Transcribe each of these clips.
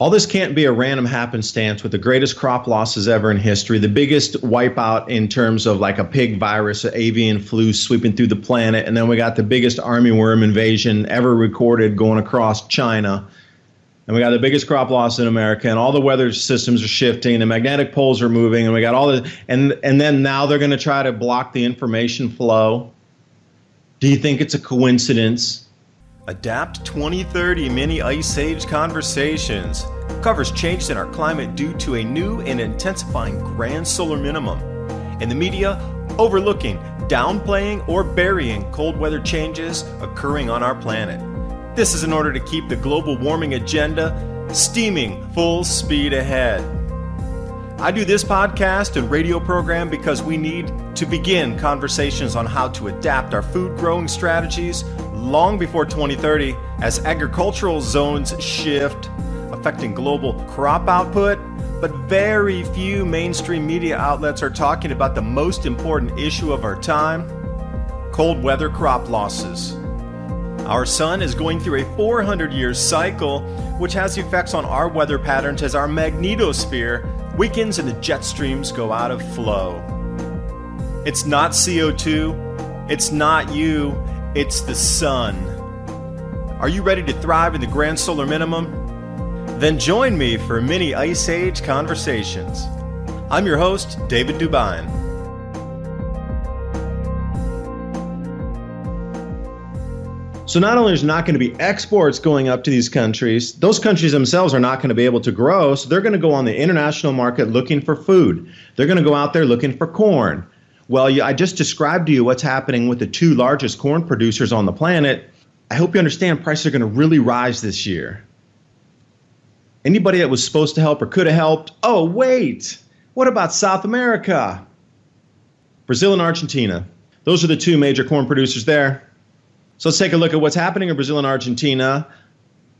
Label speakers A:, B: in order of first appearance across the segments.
A: All this can't be a random happenstance with the greatest crop losses ever in history, the biggest wipeout in terms of like a pig virus, an avian flu sweeping through the planet, and then we got the biggest armyworm invasion ever recorded going across China. And we got the biggest crop loss in America, and all the weather systems are shifting, the magnetic poles are moving, and we got all the and then now they're going to try to block the information flow. Do you think it's a coincidence?
B: Adapt 2030 Mini Ice Age Conversations covers changes in our climate due to a new and intensifying grand solar minimum, and the media overlooking, downplaying, or burying cold weather changes occurring on our planet. This is in order to keep the global warming agenda steaming full speed ahead. I do this podcast and radio program because we need to begin conversations on how to adapt our food growing strategies long before 2030 as agricultural zones shift, affecting global crop output, but very few mainstream media outlets are talking about the most important issue of our time: cold weather crop losses. Our sun is going through a 400-year cycle, which has effects on our weather patterns as our magnetosphere weakens and the jet streams go out of flow. It's not CO2, it's not you, it's the sun. Are you ready to thrive in the Grand Solar Minimum? Then join me for Mini Ice Age Conversations. I'm your host, David DuByne.
A: So not only is not going to be exports going up to these countries, those countries themselves are not going to be able to grow, so they're going to go on the international market looking for food. They're going to go out there looking for corn. Well, I just described to you what's happening with the two largest corn producers on the planet. I hope you understand prices are going to really rise this year. Anybody that was supposed to help or could have helped, oh, wait, what about South America? Brazil and Argentina. Those are the two major corn producers there. So let's take a look at what's happening in Brazil and Argentina.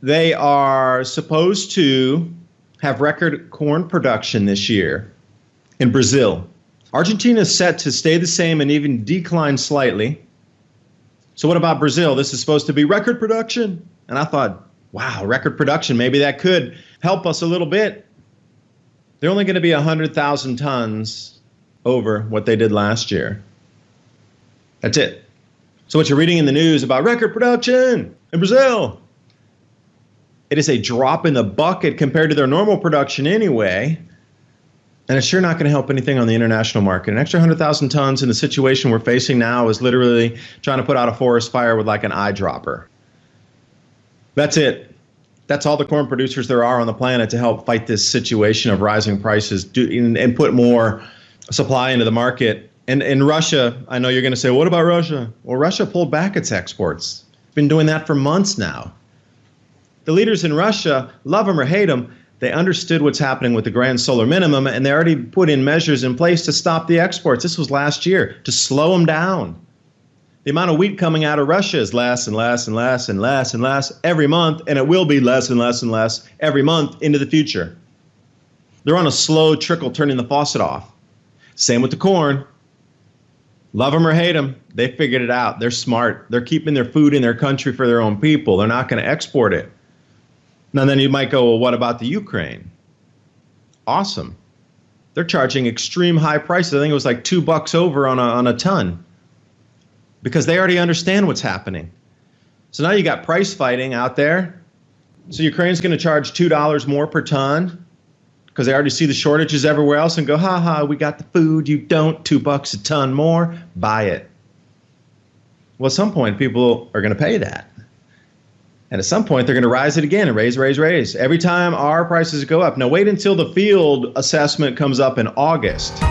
A: They are supposed to have record corn production this year in Brazil. Argentina is set to stay the same and even decline slightly. So what about Brazil? This is supposed to be record production. And I thought, wow, record production, maybe that could help us a little bit. They're only going to be 100,000 tons over what they did last year. That's it. So what you're reading in the news about record production in Brazil, it is a drop in the bucket compared to their normal production anyway. And it's sure not going to help anything on the international market. An extra 100,000 tons in the situation we're facing now is literally trying to put out a forest fire with like an eyedropper. That's it. That's all the corn producers there are on the planet to help fight this situation of rising prices and put more supply into the market. And in Russia, I know you're going to say, what about Russia? Well, Russia pulled back its exports. Been doing that for months now. The leaders in Russia, love them or hate them, they understood what's happening with the Grand Solar Minimum, and they already put in measures in place to stop the exports. This was last year, to slow them down. The amount of wheat coming out of Russia is less and less and less and less and less every month, and it will be less and less and less every month into the future. They're on a slow trickle turning the faucet off. Same with the corn. Love them or hate them, they figured it out. They're smart. They're keeping their food in their country for their own people. They're not going to export it. Now then you might go, well, what about the Ukraine? Awesome. They're charging extreme high prices. I think it was like $2 over on a ton because they already understand what's happening. So now you got price fighting out there. So Ukraine's going to charge $2 more per ton because they already see the shortages everywhere else and go, ha ha, we got the food, you don't, $2 a ton more, buy it. Well, at some point, people are going to pay that. And at some point, they're going to rise it again and raise. Every time our prices go up. Now, wait until the field assessment comes up in August.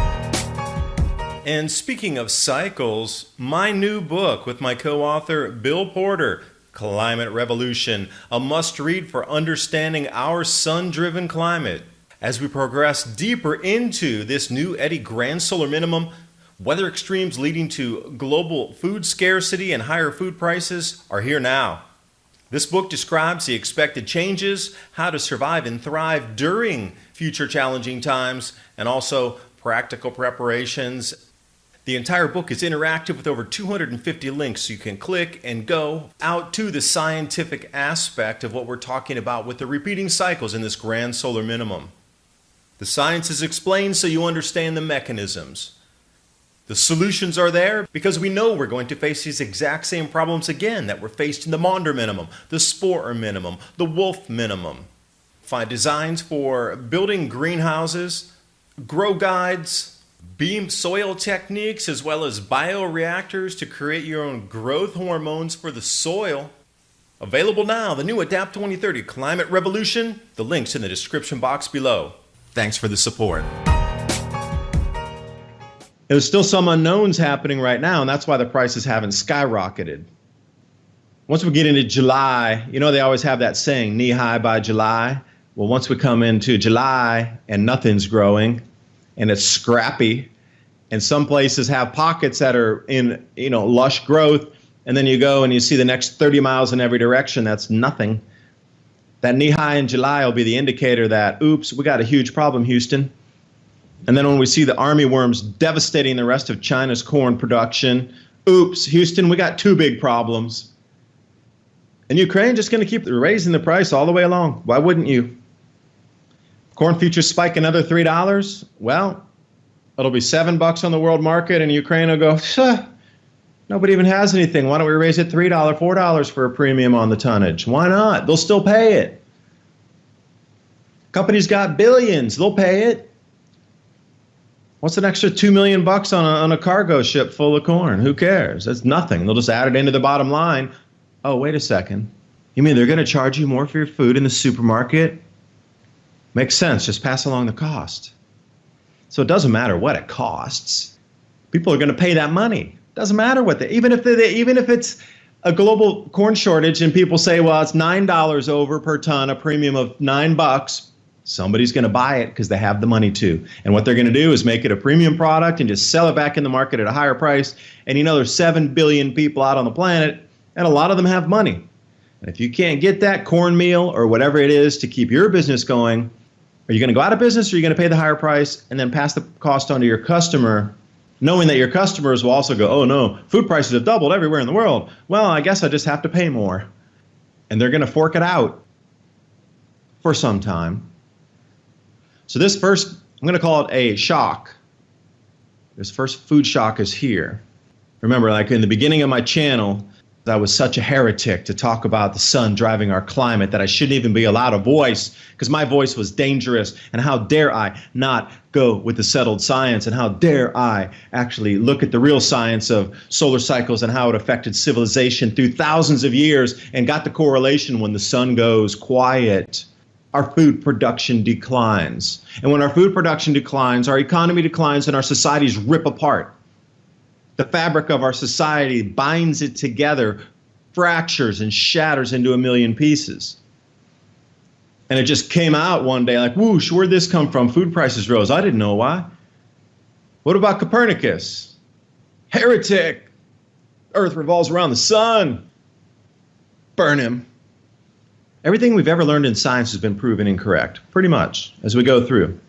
B: And speaking of cycles, my new book with my co-author, Bill Porter, Climate Revolution, a must-read for understanding our sun-driven climate. As we progress deeper into this new Eddy Grand Solar Minimum, weather extremes leading to global food scarcity and higher food prices are here now. This book describes the expected changes, how to survive and thrive during future challenging times, and also practical preparations. The entire book is interactive with over 250 links, so you can click and go out to the scientific aspect of what we're talking about with the repeating cycles in this Grand Solar Minimum. The science is explained so you understand the mechanisms. The solutions are there because we know we're going to face these exact same problems again that were faced in the Maunder Minimum, the Sporer Minimum, the Wolf Minimum. Find designs for building greenhouses, grow guides, beam soil techniques, as well as bioreactors to create your own growth hormones for the soil. Available now, the new Adapt 2030 Climate Revolution. The link's in the description box below. Thanks for the support.
A: There's still some unknowns happening right now, and that's why the prices haven't skyrocketed. Once we get into July, you know they always have that saying, knee high by July. Well, once we come into July and nothing's growing, and it's scrappy, and some places have pockets that are in, lush growth, and then you go and you see the next 30 miles in every direction, that's nothing. That knee high in July will be the indicator that, oops, we got a huge problem, Houston. And then when we see the army worms devastating the rest of China's corn production, oops, Houston, we got two big problems. And Ukraine just going to keep raising the price all the way along. Why wouldn't you? Corn futures spike another $3. Well, it'll be $7 on the world market, and Ukraine will go, nobody even has anything. Why don't we raise it $3, $4 for a premium on the tonnage? Why not? They'll still pay it. Companies got billions. They'll pay it. What's an extra $2 million on a cargo ship full of corn? Who cares? That's nothing. They'll just add it into the bottom line. Oh, wait a second. You mean they're going to charge you more for your food in the supermarket? Makes sense. Just pass along the cost. So it doesn't matter what it costs. People are going to pay that money. Doesn't matter what even if it's a global corn shortage and people say, well, it's $9 over per ton, a premium of $9. Somebody's going to buy it because they have the money to. And what they're going to do is make it a premium product and just sell it back in the market at a higher price. And there's 7 billion people out on the planet, and a lot of them have money. And if you can't get that cornmeal or whatever it is to keep your business going, are you going to go out of business, or are you going to pay the higher price and then pass the cost on to your customer, knowing that your customers will also go, oh no, food prices have doubled everywhere in the world. Well, I guess I just have to pay more. And they're going to fork it out for some time. So this first, I'm going to call it a shock. This first food shock is here. Remember, like in the beginning of my channel, I was such a heretic to talk about the sun driving our climate that I shouldn't even be allowed a voice because my voice was dangerous. And how dare I not go with the settled science, and how dare I actually look at the real science of solar cycles and how it affected civilization through thousands of years and got the correlation when the sun goes quiet. Our food production declines. And when our food production declines, our economy declines and our societies rip apart. The fabric of our society binds it together, fractures and shatters into a million pieces. And it just came out one day like, whoosh, where'd this come from? Food prices rose. I didn't know why. What about Copernicus? Heretic. Earth revolves around the sun. Burn him. Everything we've ever learned in science has been proven incorrect, pretty much, as we go through.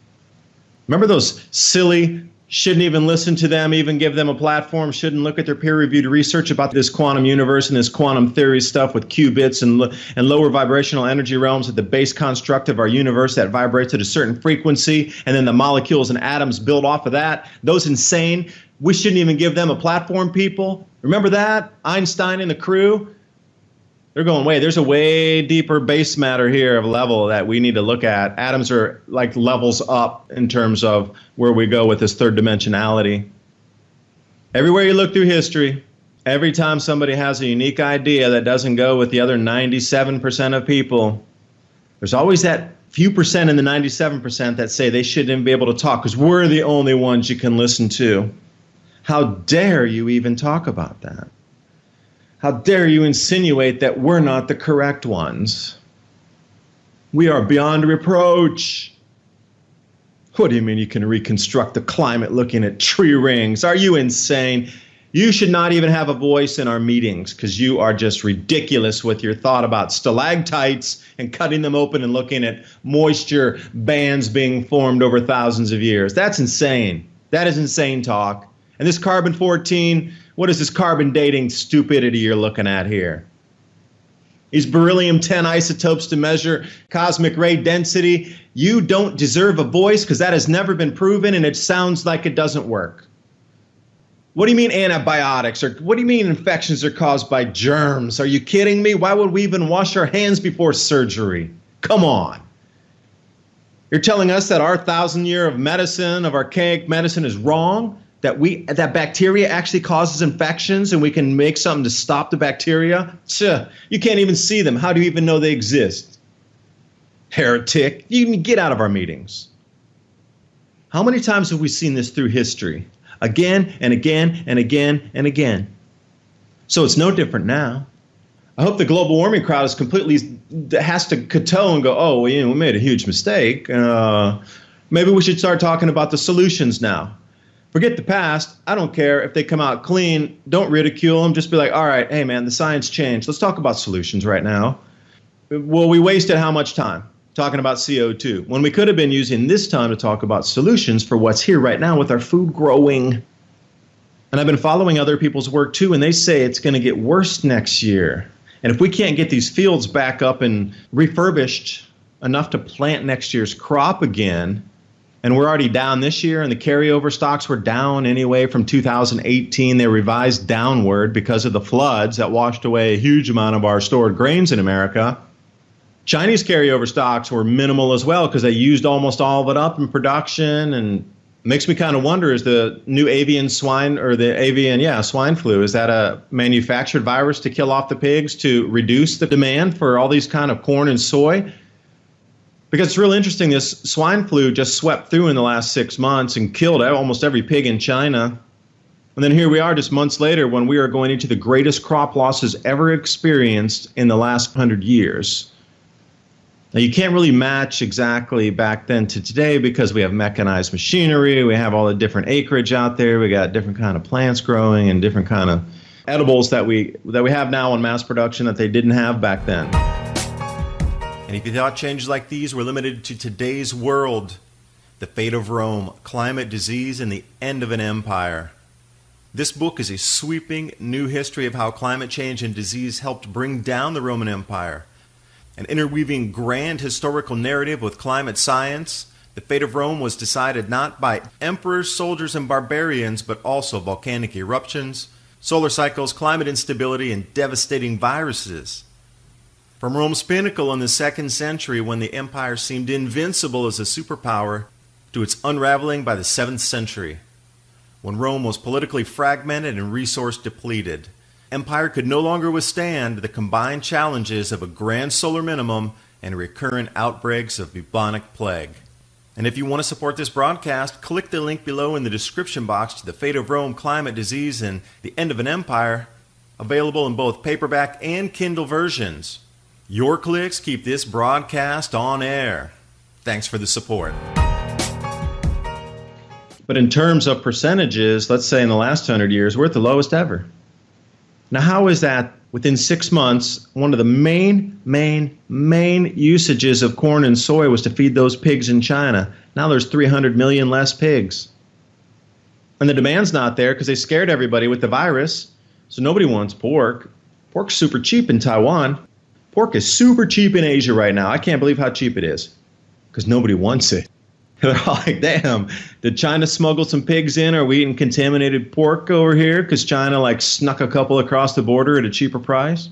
A: Remember those silly, shouldn't even listen to them, even give them a platform, shouldn't look at their peer-reviewed research about this quantum universe and this quantum theory stuff with qubits and lower vibrational energy realms at the base construct of our universe that vibrates at a certain frequency, and then the molecules and atoms build off of that. Those insane, we shouldn't even give them a platform, people. Remember that? Einstein and the crew? They're going, wait, there's a way deeper base matter here of a level that we need to look at. Atoms are like levels up in terms of where we go with this third dimensionality. Everywhere you look through history, every time somebody has a unique idea that doesn't go with the other 97% of people, there's always that few percent in the 97% that say they shouldn't even be able to talk because we're the only ones you can listen to. How dare you even talk about that? How dare you insinuate that we're not the correct ones? We are beyond reproach. What do you mean you can reconstruct the climate looking at tree rings? Are you insane? You should not even have a voice in our meetings because you are just ridiculous with your thought about stalactites and cutting them open and looking at moisture bands being formed over thousands of years. That's insane. That is insane talk. And this carbon-14, what is this carbon dating stupidity you're looking at here? These beryllium-10 isotopes to measure cosmic ray density. You don't deserve a voice because that has never been proven and it sounds like it doesn't work. What do you mean antibiotics? Or what do you mean infections are caused by germs? Are you kidding me? Why would we even wash our hands before surgery? Come on. You're telling us that our 1,000-year of medicine, of archaic medicine, is wrong? That bacteria actually causes infections and we can make something to stop the bacteria? You can't even see them. How do you even know they exist? Heretic. You can get out of our meetings. How many times have we seen this through history? Again and again and again and again. So it's no different now. I hope the global warming crowd is has to kowtow and go, oh, well, we made a huge mistake. Maybe we should start talking about the solutions now. Forget the past. I don't care if they come out clean. Don't ridicule them. Just be like, all right, hey, man, the science changed. Let's talk about solutions right now. Well, we wasted how much time talking about CO2 when we could have been using this time to talk about solutions for what's here right now with our food growing. And I've been following other people's work, too, and they say it's going to get worse next year. And if we can't get these fields back up and refurbished enough to plant next year's crop again, and we're already down this year, and the carryover stocks were down anyway from 2018. They revised downward because of the floods that washed away a huge amount of our stored grains in America. Chinese carryover stocks were minimal as well because they used almost all of it up in production. And makes me kind of wonder, is the new swine flu, is that a manufactured virus to kill off the pigs to reduce the demand for all these kind of corn and soy? Because it's real interesting, this swine flu just swept through in the last 6 months and killed almost every pig in China. And then here we are just months later when we are going into the greatest crop losses ever experienced in the last 100 years. Now, you can't really match exactly back then to today because we have mechanized machinery, we have all the different acreage out there, we got different kind of plants growing and different kind of edibles that we have now in mass production that they didn't have back then.
B: And if you thought changes like these were limited to today's world, the fate of Rome, climate, disease, and the end of an empire. This book is a sweeping new history of how climate change and disease helped bring down the Roman Empire. An interweaving grand historical narrative with climate science, the fate of Rome was decided not by emperors, soldiers, and barbarians, but also volcanic eruptions, solar cycles, climate instability, and devastating viruses. From Rome's pinnacle in the 2nd century, when the empire seemed invincible as a superpower, to its unraveling by the 7th century, when Rome was politically fragmented and resource depleted. Empire could no longer withstand the combined challenges of a grand solar minimum and recurrent outbreaks of bubonic plague. And if you want to support this broadcast, click the link below in the description box to The Fate of Rome, Climate, Disease, and the End of an Empire, available in both paperback and Kindle versions. Your clicks keep this broadcast on air. Thanks for the support.
A: But in terms of percentages, let's say in the last 100 years, we're at the lowest ever. Now, how is that within 6 months, one of the main usages of corn and soy was to feed those pigs in China. Now there's 300 million less pigs. And the demand's not there because they scared everybody with the virus. So nobody wants pork. Pork's super cheap in Taiwan. Pork is super cheap in Asia right now. I can't believe how cheap it is because nobody wants it. They're all like, damn, did China smuggle some pigs in? Are we eating contaminated pork over here because China snuck a couple across the border at a cheaper price?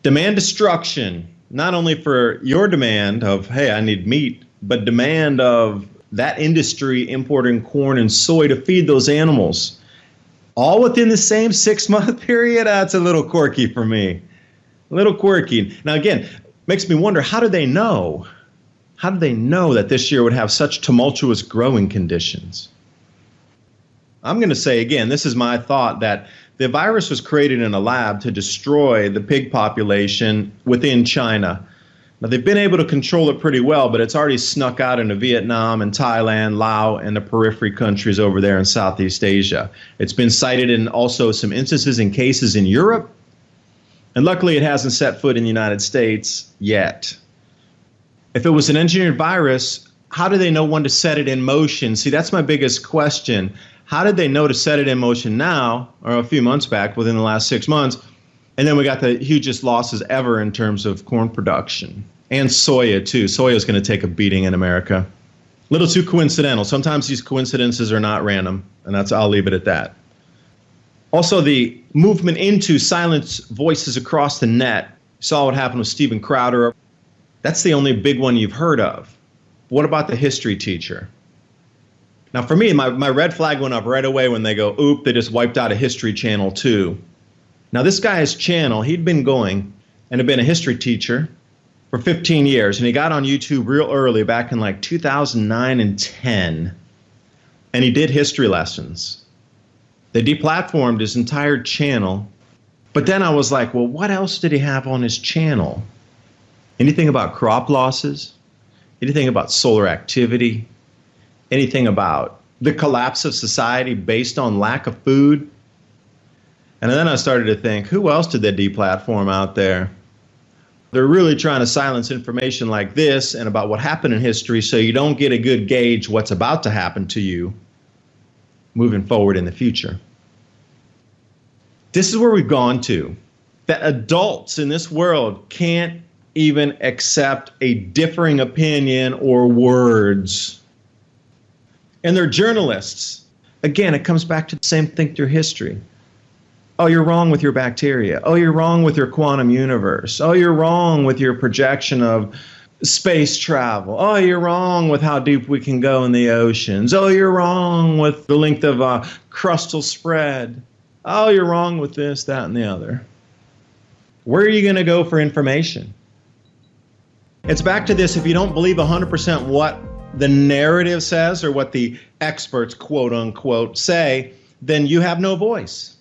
A: Demand destruction, not only for your demand of, hey, I need meat, but demand of that industry importing corn and soy to feed those animals. All within the same 6-month period? That's a little quirky for me. A little quirky. Now, again, makes me wonder, how do they know? How did they know that this year would have such tumultuous growing conditions? I'm going to say again, this is my thought, that the virus was created in a lab to destroy the pig population within China. Now, they've been able to control it pretty well, but it's already snuck out into Vietnam and Thailand, Laos, and the periphery countries over there in Southeast Asia. It's been cited in also some instances and cases in Europe, and luckily it hasn't set foot in the United States yet. If it was an engineered virus, how do they know when to set it in motion? See, that's my biggest question. How did they know to set it in motion now, or a few months back, within the last 6 months? And then we got the hugest losses ever in terms of corn production. And soya, too. Soya is going to take a beating in America. A little too coincidental. Sometimes these coincidences are not random, and I'll leave it at that. Also, the movement into silence voices across the net. You saw what happened with Steven Crowder. That's the only big one you've heard of. What about the history teacher? Now, for me, my red flag went up right away when they go, oop, they just wiped out a history channel too. Now, this guy's channel, he'd been going and had been a history teacher for 15 years. And he got on YouTube real early, back in like 2009 and 10. And he did history lessons. They deplatformed his entire channel. But then I was like, well, what else did he have on his channel? Anything about crop losses? Anything about solar activity? Anything about the collapse of society based on lack of food? And then I started to think, who else did they deplatform out there? They're really trying to silence information like this and about what happened in history so you don't get a good gauge what's about to happen to you moving forward in the future. This is where we've gone to. That adults in this world can't even accept a differing opinion or words. And they're journalists. Again, it comes back to the same thing through history. Oh, you're wrong with your bacteria. Oh, you're wrong with your quantum universe. Oh, you're wrong with your projection of space travel. Oh, you're wrong with how deep we can go in the oceans. Oh, you're wrong with the length of crustal spread. Oh, you're wrong with this, that, and the other. Where are you going to go for information? It's back to this: if you don't believe 100% what the narrative says or what the experts, quote unquote, say, then you have no voice.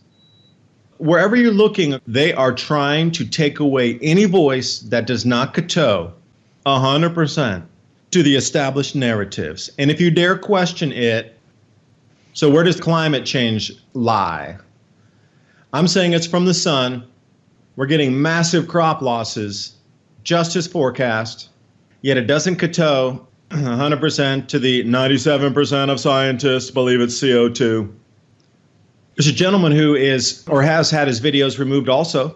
A: Wherever you're looking, they are trying to take away any voice that does not kowtow 100% to the established narratives. And if you dare question it, so where does climate change lie? I'm saying it's from the sun. We're getting massive crop losses, just as forecast, yet it doesn't kowtow 100% to the 97% of scientists believe it's CO2. There's a gentleman who is, or has had his videos removed also.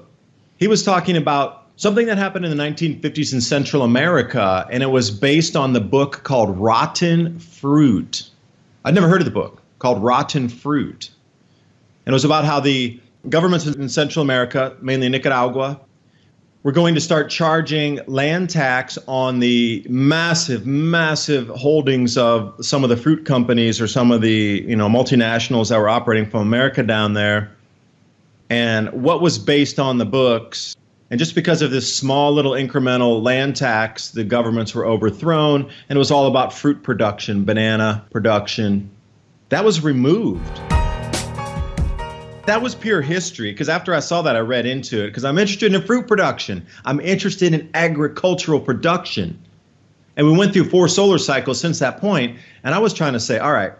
A: He was talking about something that happened in the 1950s in Central America, and it was based on the book called Rotten Fruit. I'd never heard of the book, called Rotten Fruit. And it was about how the governments in Central America, mainly Nicaragua, we're going to start charging land tax on the massive, massive holdings of some of the fruit companies or some of the multinationals that were operating from America down there. And what was based on the books, and just because of this small little incremental land tax, the governments were overthrown, and it was all about fruit production, banana production. That was removed. That was pure history, because after I saw that, I read into it, because I'm interested in fruit production. I'm interested in agricultural production. And we went through 4 solar cycles since that point, and I was trying to say, all right,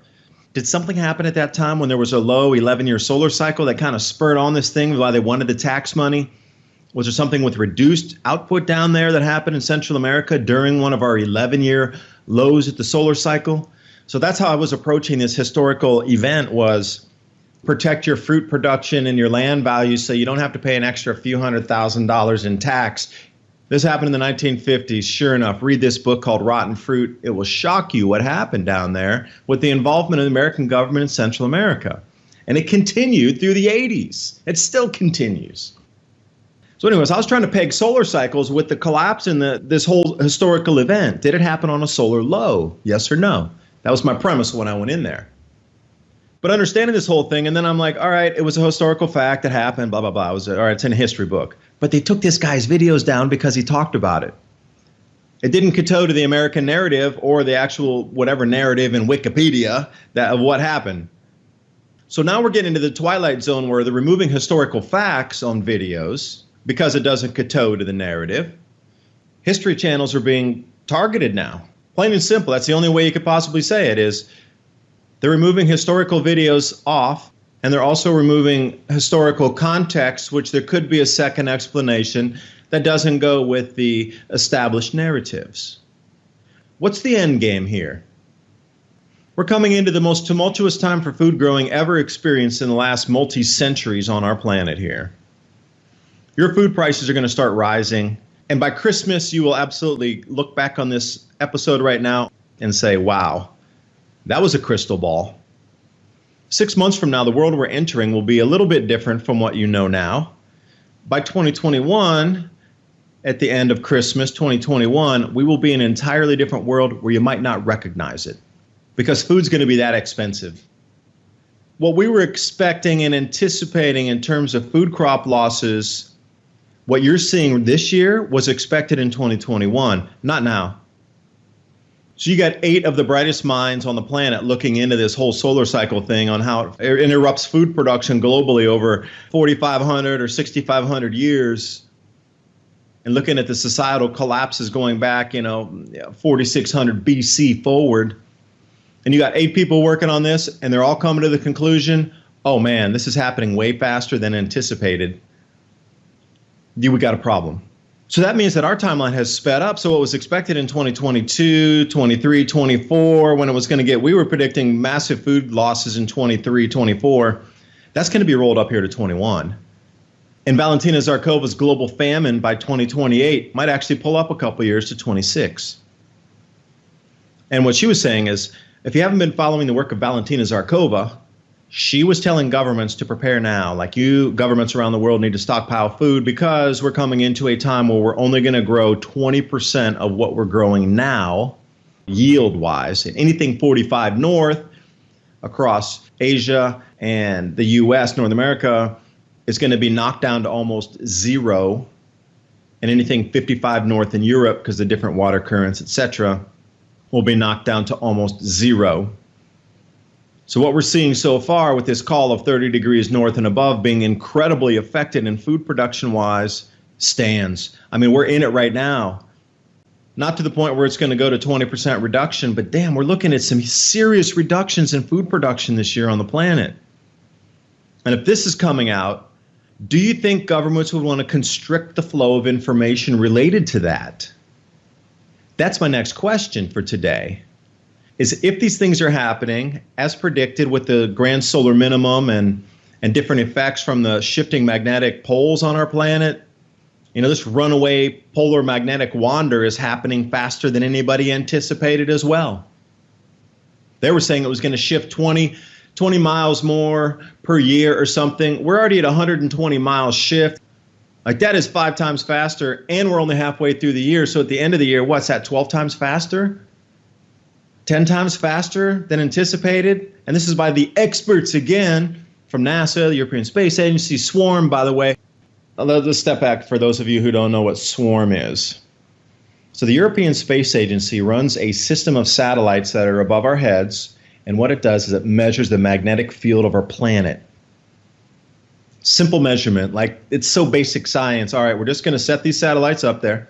A: did something happen at that time when there was a low 11-year solar cycle that kind of spurred on this thing why they wanted the tax money? Was there something with reduced output down there that happened in Central America during one of our 11-year lows at the solar cycle? So that's how I was approaching this historical event, was protect your fruit production and your land values so you don't have to pay an extra few $100,000 in tax. This happened in the 1950s. Sure enough, read this book called Rotten Fruit. It will shock you what happened down there with the involvement of the American government in Central America. And it continued through the 80s. It still continues. So anyways, I was trying to peg solar cycles with the collapse in this whole historical event. Did it happen on a solar low? Yes or no? That was my premise when I went in there. But understanding this whole thing, and then I'm like, all right, it was a historical fact that happened, blah, blah, blah. All right, it's in a history book. But they took this guy's videos down because he talked about it. It didn't kowtow to the American narrative or the actual whatever narrative in Wikipedia of what happened. So now we're getting into the twilight zone where they're removing historical facts on videos because it doesn't kowtow to the narrative. History channels are being targeted now. Plain and simple. That's the only way you could possibly say it is they're removing historical videos off, and they're also removing historical context, which there could be a second explanation that doesn't go with the established narratives. What's the end game here? We're coming into the most tumultuous time for food growing ever experienced in the last multi-centuries on our planet here. Your food prices are going to start rising, and by Christmas, you will absolutely look back on this episode right now and say, wow, that was a crystal ball. 6 months from now, the world we're entering will be a little bit different from what you know now. By 2021, at the end of Christmas 2021, we will be in an entirely different world where you might not recognize it, because food's going to be that expensive. What we were expecting and anticipating in terms of food crop losses, what you're seeing this year was expected in 2021, not now. So you got 8 of the brightest minds on the planet looking into this whole solar cycle thing on how it interrupts food production globally over 4,500 or 6,500 years, and looking at the societal collapses going back, 4,600 BC forward. And you got 8 people working on this, and they're all coming to the conclusion, oh man, this is happening way faster than anticipated. We got a problem. So that means that our timeline has sped up. So what was expected in 2022, 23, 24, when it was going to get, we were predicting massive food losses in 23, 24. That's going to be rolled up here to 21. And Valentina Zarkova's global famine by 2028 might actually pull up a couple years to 26. And what she was saying is, if you haven't been following the work of Valentina Zarkova, she was telling governments to prepare now. Like, you governments around the world need to stockpile food because we're coming into a time where we're only going to grow 20% of what we're growing now, yield-wise. Anything 45 north across Asia and the U.S., North America, is going to be knocked down to almost zero. And anything 55 north in Europe, because of different water currents, etc., will be knocked down to almost zero. So what we're seeing so far with this call of 30 degrees north and above being incredibly affected in food production-wise stands. I mean, we're in it right now. Not to the point where it's going to go to 20% reduction, but damn, we're looking at some serious reductions in food production this year on the planet. And if this is coming out, do you think governments would want to constrict the flow of information related to that? That's my next question for today, is if these things are happening as predicted with the Grand Solar Minimum and different effects from the shifting magnetic poles on our planet, this runaway polar magnetic wander is happening faster than anybody anticipated as well. They were saying it was going to shift 20 miles more per year or something. We're already at 120 miles shift. Like, that is 5 times faster, and we're only halfway through the year. So at the end of the year, what's that, 12 times faster? 10 times faster than anticipated? And this is by the experts again from NASA, the European Space Agency, SWARM, by the way. Let's step back for those of you who don't know what SWARM is. So the European Space Agency runs a system of satellites that are above our heads, and what it does is it measures the magnetic field of our planet. Simple measurement, like, it's so basic science. All right, we're just going to set these satellites up there,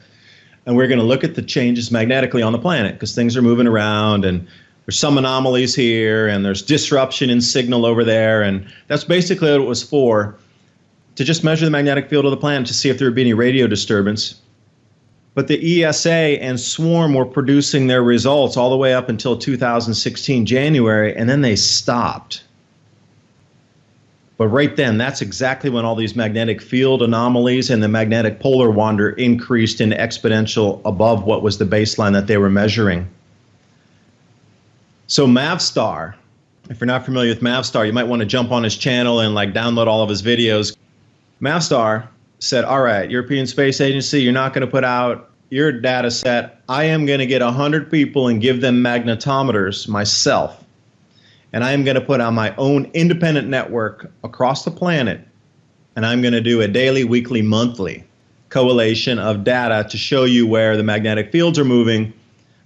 A: and we're going to look at the changes magnetically on the planet, because things are moving around, and there's some anomalies here, and there's disruption in signal over there, and that's basically what it was for, to just measure the magnetic field of the planet to see if there would be any radio disturbance. But the ESA and SWARM were producing their results all the way up until 2016 January, and then they stopped. But right then, that's exactly when all these magnetic field anomalies and the magnetic polar wander increased in exponential above what was the baseline that they were measuring. So Mavstar, if you're not familiar with Mavstar, you might want to jump on his channel and download all of his videos. Mavstar said, all right, European Space Agency, you're not going to put out your data set. I am going to get 100 people and give them magnetometers myself. And I am going to put on my own independent network across the planet, and I'm going to do a daily, weekly, monthly correlation of data to show you where the magnetic fields are moving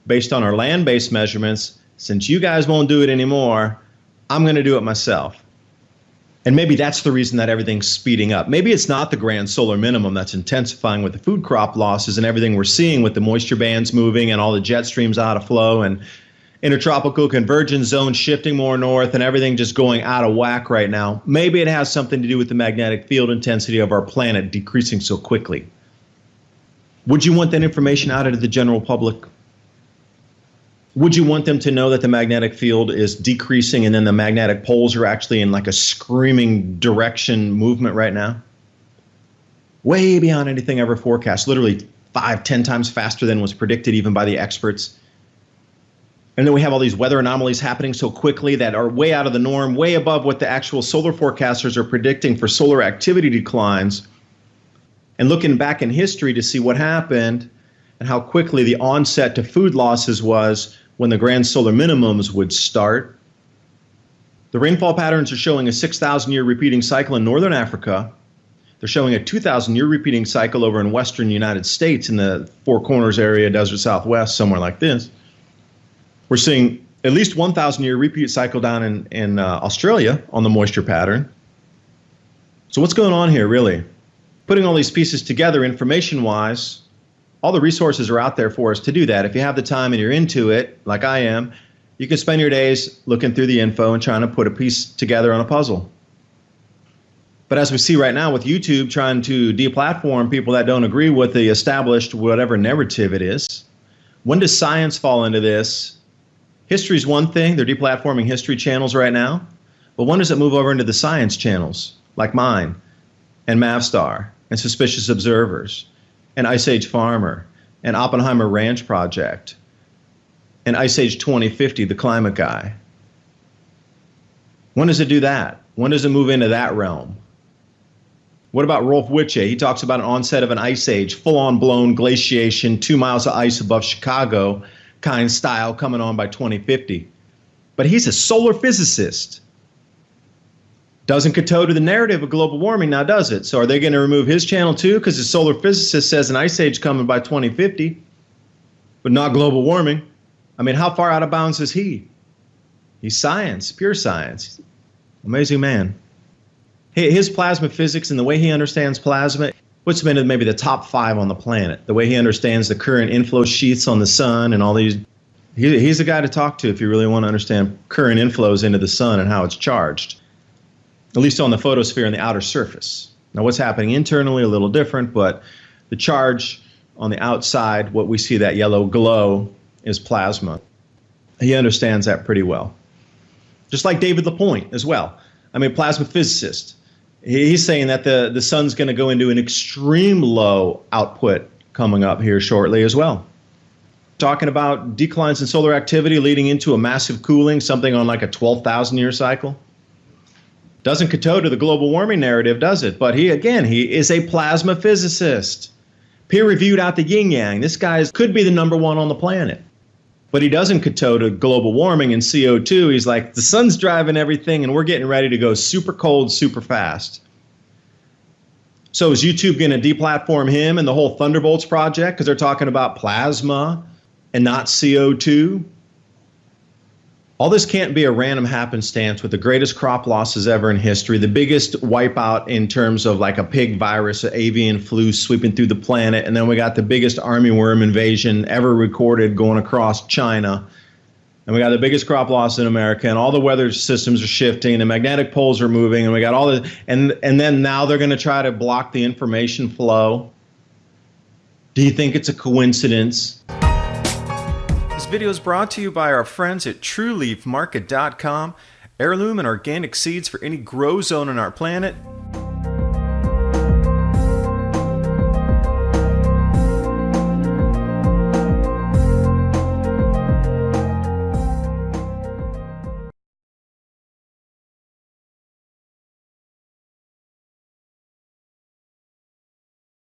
A: based on our land-based measurements. Since you guys won't do it anymore, I'm going to do it myself. And maybe that's the reason that everything's speeding up. Maybe it's not the Grand Solar Minimum that's intensifying with the food crop losses and everything we're seeing with the moisture bands moving and all the jet streams out of flow and intertropical convergence zone shifting more north and everything just going out of whack right now. Maybe it has something to do with the magnetic field intensity of our planet decreasing so quickly. Would you want that information out into the general public? Would you want them to know that the magnetic field is decreasing and then the magnetic poles are actually in like a screaming direction movement right now? Way beyond anything ever forecast, literally 5-10 times faster than was predicted even by the experts. And then we have all these weather anomalies happening so quickly that are way out of the norm, way above what the actual solar forecasters are predicting for solar activity declines. And looking back in history to see what happened and how quickly the onset to food losses was when the grand solar minimums would start. The rainfall patterns are showing a 6,000-year repeating cycle in northern Africa. They're showing a 2,000-year repeating cycle over in western United States in the Four Corners area, Desert Southwest, somewhere like this. We're seeing at least 1,000-year repeat cycle down in Australia on the moisture pattern. So what's going on here, really? Putting all these pieces together information-wise, all the resources are out there for us to do that. If you have the time and you're into it, like I am, you can spend your days looking through the info and trying to put a piece together on a puzzle. But as we see right now with YouTube trying to deplatform people that don't agree with the established whatever narrative it is, when does science fall into this? History is one thing. They're deplatforming history channels right now. But when does it move over into the science channels like mine and Mavstar and Suspicious Observers and Ice Age Farmer and Oppenheimer Ranch Project and Ice Age 2050, the climate guy? When does it do that? When does it move into that realm? What about Rolf Witche? He talks about an onset of an ice age, full-on blown glaciation, 2 miles of ice above Chicago kind style coming on by 2050. But he's a solar physicist. Doesn't kowtow to the narrative of global warming now, does it? So are they going to remove his channel too? Because the solar physicist says an ice age coming by 2050, but not global warming. I mean, how far out of bounds is he? He's science, pure science. Amazing man. His plasma physics and the way he understands plasma puts him into maybe the top 5 on the planet. The way he understands the current inflow sheaths on the sun and all these. He's the guy to talk to if you really want to understand current inflows into the sun and how it's charged, at least on the photosphere and the outer surface. Now, what's happening internally, a little different, but the charge on the outside, what we see, that yellow glow, is plasma. He understands that pretty well. Just like David LaPointe as well. I mean, plasma physicist. He's saying that the sun's going to go into an extreme low output coming up here shortly as well. Talking about declines in solar activity leading into a massive cooling, something on like a 12,000-year cycle. Doesn't kowtow to the global warming narrative, does it? But he is a plasma physicist. Peer-reviewed out the yin-yang. This guy could be the #1 on the planet. But he doesn't kowtow to global warming and CO2. He's like, the sun's driving everything and we're getting ready to go super cold, super fast. So is YouTube going to deplatform him and the whole Thunderbolts project because they're talking about plasma and not CO2? All this can't be a random happenstance with the greatest crop losses ever in history, the biggest wipeout in terms of like a pig virus, an avian flu sweeping through the planet, and then we got the biggest armyworm invasion ever recorded going across China, and we got the biggest crop loss in America, and all the weather systems are shifting, and the magnetic poles are moving, and we got all the, and then now they're going to try to block the information flow. Do you think it's a coincidence?
B: This video is brought to you by our friends at TrueLeafMarket.com. Heirloom and organic seeds for any grow zone on our planet.